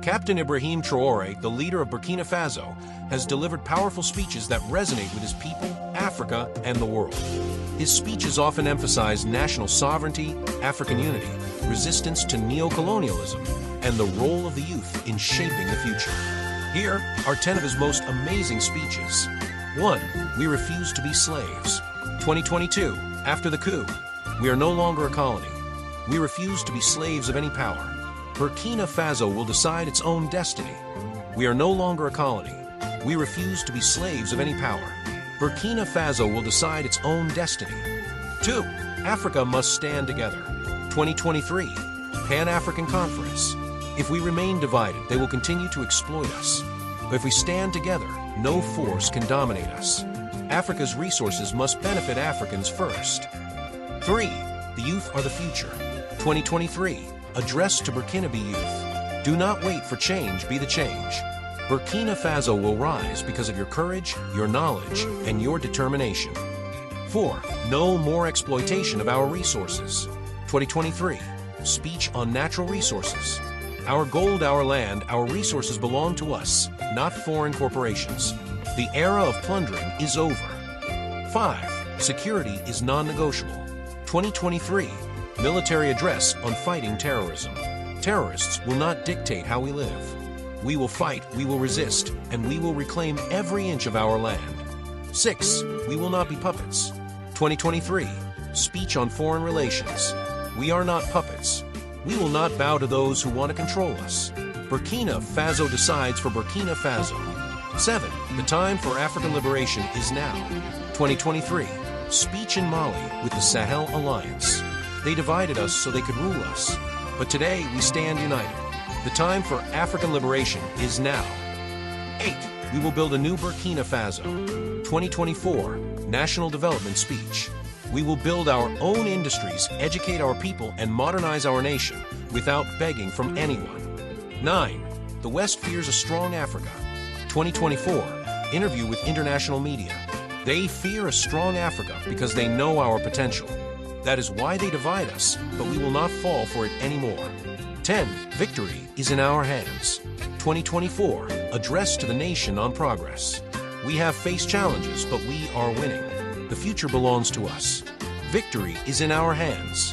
Captain Ibrahim Traore, the leader of Burkina Faso, has delivered powerful speeches that resonate with his people, Africa, and the world. His speeches often emphasize national sovereignty, African unity, resistance to neocolonialism, and the role of the youth in shaping the future. Here are 10 of his most amazing speeches. 1. We refuse to be slaves. 2022, after the coup, we are no longer a colony. We refuse to be slaves of any power. Burkina Faso will decide its own destiny. We are no longer a colony. We refuse to be slaves of any power. Burkina Faso will decide its own destiny. 2. Africa must stand together. 2023, Pan-African Conference. If we remain divided, they will continue to exploit us. But if we stand together, no force can dominate us. Africa's resources must benefit Africans first. 3. The youth are the future. 2023, Address to Burkinabe youth. Do not wait for change, be the change. Burkina Faso will rise because of your courage, your knowledge, and your determination. 4. No more exploitation of our resources. 2023, Speech on natural resources. Our gold, our land, our resources belong to us, not foreign corporations. The era of plundering is over. 5. Security is non-negotiable. 2023, Military address on fighting terrorism. Terrorists will not dictate how we live. We will fight, we will resist, and we will reclaim every inch of our land. 6. We will not be puppets. 2023, Speech on foreign relations. We are not puppets. We will not bow to those who want to control us. Burkina Faso decides for Burkina Faso. 7. The time for African liberation is now. 2023, Speech in Mali with the Sahel Alliance. They divided us so they could rule us. But today, we stand united. The time for African liberation is now. 8. We will build a new Burkina Faso. 2024, National Development Speech. We will build our own industries, educate our people, and modernize our nation without begging from anyone. 9. The West fears a strong Africa. 2024, Interview with international media. They fear a strong Africa because they know our potential. That is why they divide us, but we will not fall for it anymore. 10. Victory is in our hands. 2024, Address to the nation on progress. We have faced challenges, but we are winning. The future belongs to us. Victory is in our hands.